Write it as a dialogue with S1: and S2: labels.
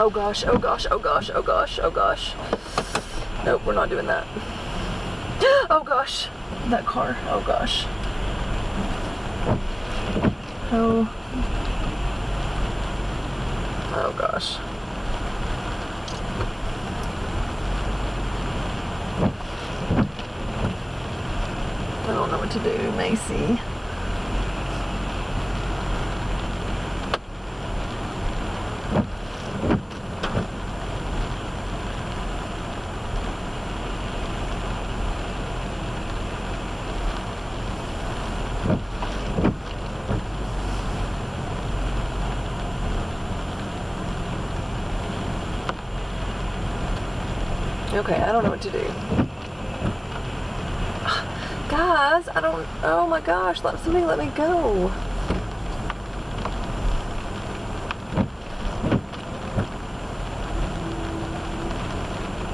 S1: Oh gosh, oh gosh, oh gosh, oh gosh, oh gosh. Nope, we're not doing that. Oh gosh, that car, oh gosh. Oh. Oh gosh. I don't know what to do, Macy. Okay, I don't know what to do. Guys, I don't, oh my gosh, somebody let me go.